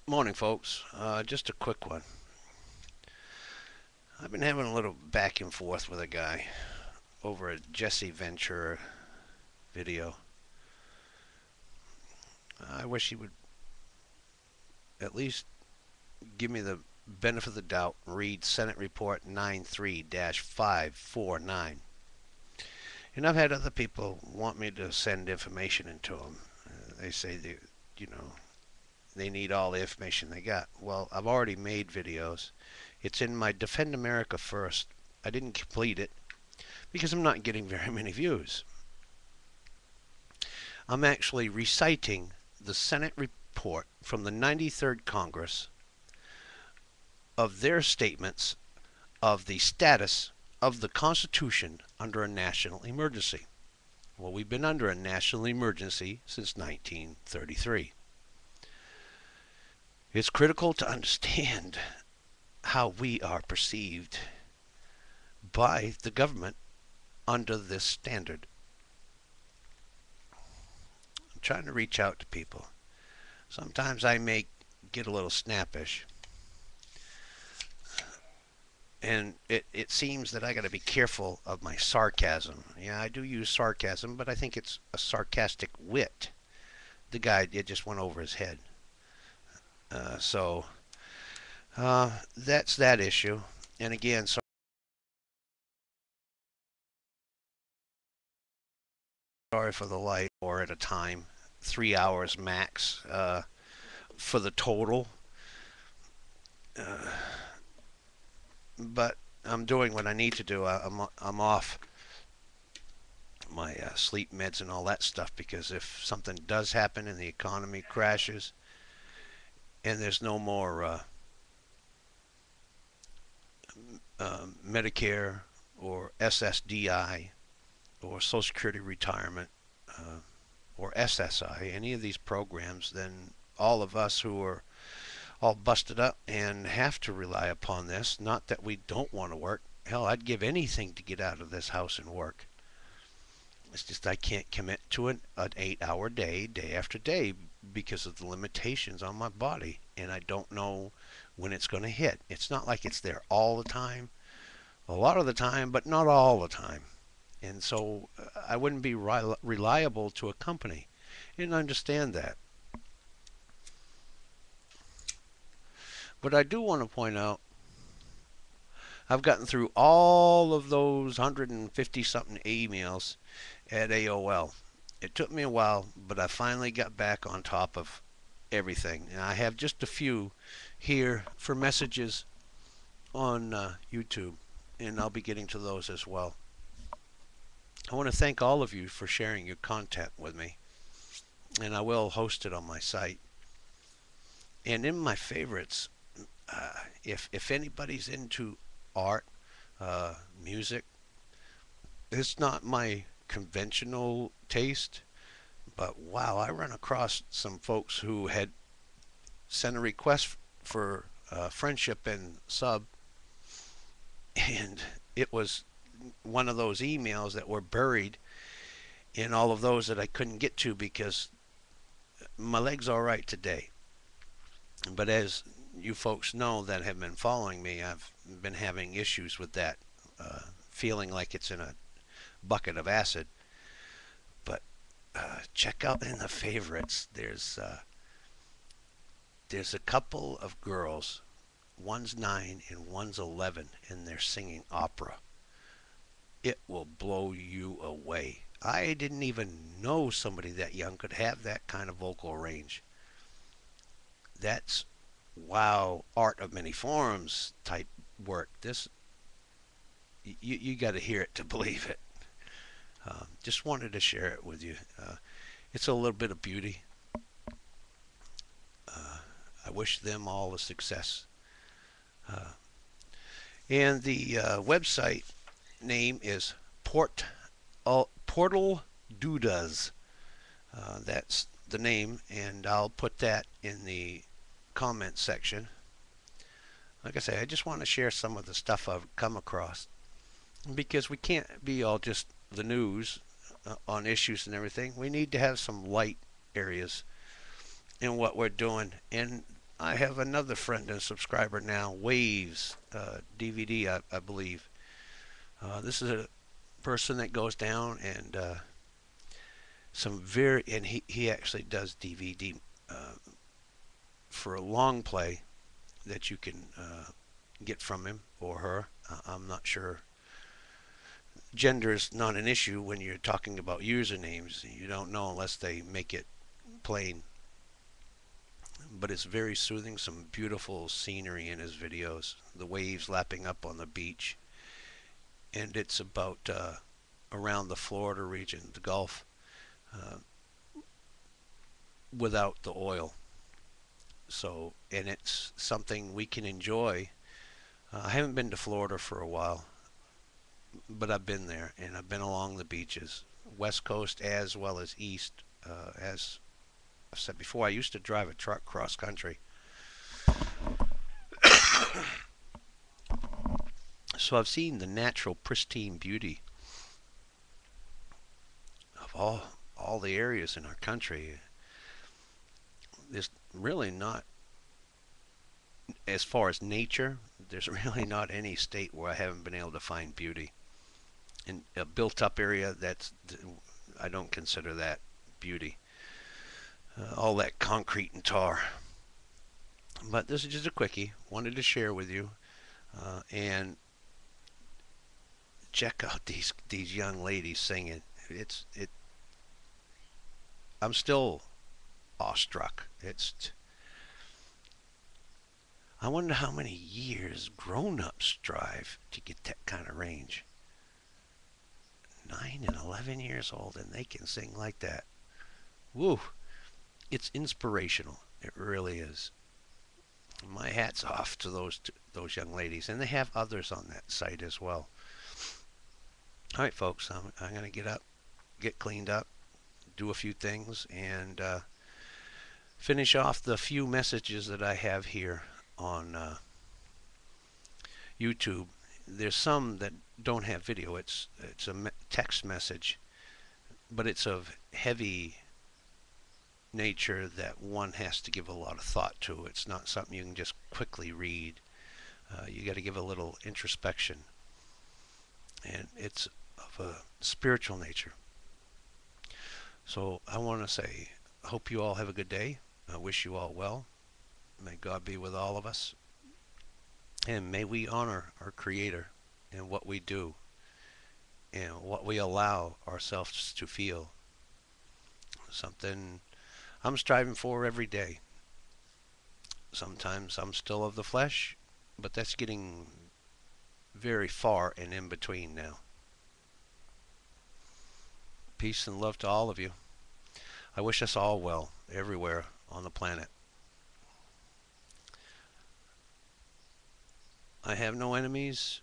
Morning, folks. Just a quick one. I've been having a little back and forth with a guy over a Jesse Ventura video. I wish he would at least give me the benefit of the doubt and read Senate Report 93-549. And I've had other people want me to send information into them. They say you know, they need all the information they got. Well, I've already made videos. It's in my Defend America First. I didn't complete it because I'm not getting very many views. I'm actually reciting the Senate report from the 93rd Congress of their statements of the status of the Constitution under a national emergency. Well, we've been under a national emergency since 1933. It's critical to understand how we are perceived by the government under this standard. I'm trying to reach out to people. Sometimes I may get a little snappish. And it seems that I got to be careful of my sarcasm. Yeah, I do use sarcasm, but I think it's a sarcastic wit. The guy, it just went over his head. So that's that issue. And again, sorry for the light, or at a time, 3 hours max for the total. But I'm doing what I need to do. I'm off my sleep meds and all that stuff, because if something does happen and the economy crashes and there's no more Medicare or SSDI or Social Security retirement or SSI, any of these programs, then all of us who are all busted up and have to rely upon this, not that we don't want to work. Hell, I'd give anything to get out of this house and work. It's just I can't commit to an 8-hour day, day after day, because of the limitations on my body, and I don't know when it's going to hit. It's not like it's there all the time, a lot of the time, but not all the time. And so I wouldn't be reliable to a company, and understand that. But I do want to point out, I've gotten through all of those 150 something emails at AOL. It took me a while, but I finally got back on top of everything. And I have just a few here for messages on YouTube, and I'll be getting to those as well. I want to thank all of you for sharing your content with me, and I will host it on my site. And in my favorites, if anybody's into art, music, it's not my conventional taste, but wow, I run across some folks who had sent a request for friendship and sub, and it was one of those emails that were buried in all of those that I couldn't get to because my leg's all right today. But as you folks know that have been following me, I've been having issues with that, feeling like it's in a bucket of acid. But check out in the favorites. There's a couple of girls. One's 9 and one's 11, and they're singing opera. It will blow you away. I didn't even know somebody that young could have that kind of vocal range. That's wow, art of many forms type work. This you got to hear it to believe it. Just wanted to share it with you. It's a little bit of beauty. I wish them all the success. Uh, and the website name is Portaldudas. That's the name, and I'll put that in the comment section. Like I say, I just want to share some of the stuff I've come across, because we can't be all just the news on issues and everything. We need to have some light areas in what we're doing. And I have another friend and subscriber now, Waves DVD, I believe. This is a person that goes down and and he actually does DVD uh, for a long play that you can get from him or her. I'm not sure. Gender is not an issue when you're talking about usernames. You don't know unless they make it plain. But it's very soothing. Some beautiful scenery in his videos. The waves lapping up on the beach. And it's about around the Florida region, the Gulf, uh, without the oil. So, and it's something we can enjoy. I haven't been to Florida for a while, but I've been there and I've been along the beaches, West Coast as well as East. As I've said before, I used to drive a truck cross country. So I've seen the natural pristine beauty of all the areas in our country. There's really not, as far as nature, there's really not any state where I haven't been able to find beauty. In a built up area, I don't consider that beauty. All that concrete and tar. But this is just a quickie. Wanted to share with you. And check out these young ladies singing. It. I'm still awestruck. I wonder how many years grown-ups strive to get that kind of range. 9 and 11 years old, and they can sing like that. Woo! It's inspirational. It really is. My hat's off to those young ladies, and they have others on that site as well. All right, folks, I'm going to get up, get cleaned up, do a few things, and finish off the few messages that I have here on YouTube. There's some that don't have video. It's a text message, but it's of heavy nature that one has to give a lot of thought to. It's not something you can just quickly read. You got to give a little introspection, and it's of a spiritual nature. So I want to say, I hope you all have a good day. I wish you all well. May God be with all of us. And may we honor our Creator in what we do and what we allow ourselves to feel. Something I'm striving for every day. Sometimes I'm still of the flesh, but that's getting very far and in between now. Peace and love to all of you. I wish us all well everywhere on the planet. I have no enemies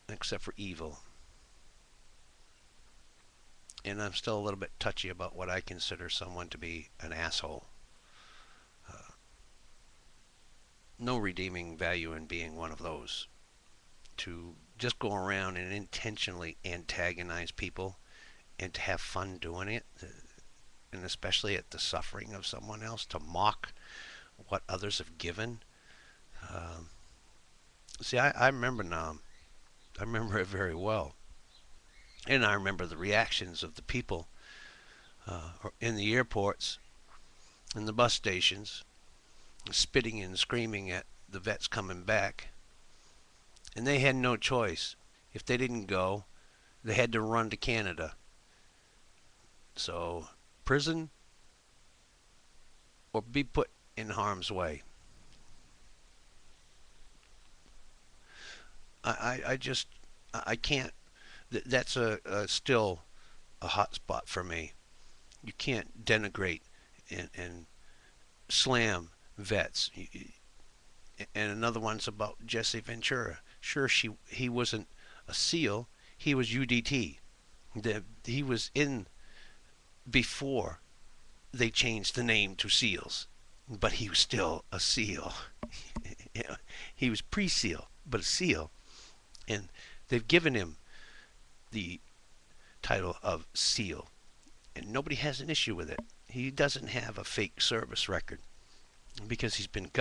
except for evil. And I'm still a little bit touchy about what I consider someone to be an asshole. No redeeming value in being one of those. To just go around and intentionally antagonize people and to have fun doing it, and especially at the suffering of someone else, to mock what others have given. See, I remember now. I remember it very well. And I remember the reactions of the people in the airports, in the bus stations, spitting and screaming at the vets coming back. And they had no choice. If they didn't go, they had to run to Canada. So, prison or be put in harm's way. I just, I can't, that's still a hot spot for me. You can't denigrate and slam vets. And another one's about Jesse Ventura. Sure, he wasn't a SEAL. He was UDT. He was in before they changed the name to SEALs, but he was still a SEAL. He was pre-SEAL, but a SEAL, and they've given him the title of SEAL, and nobody has an issue with it. He doesn't have a fake service record because he's been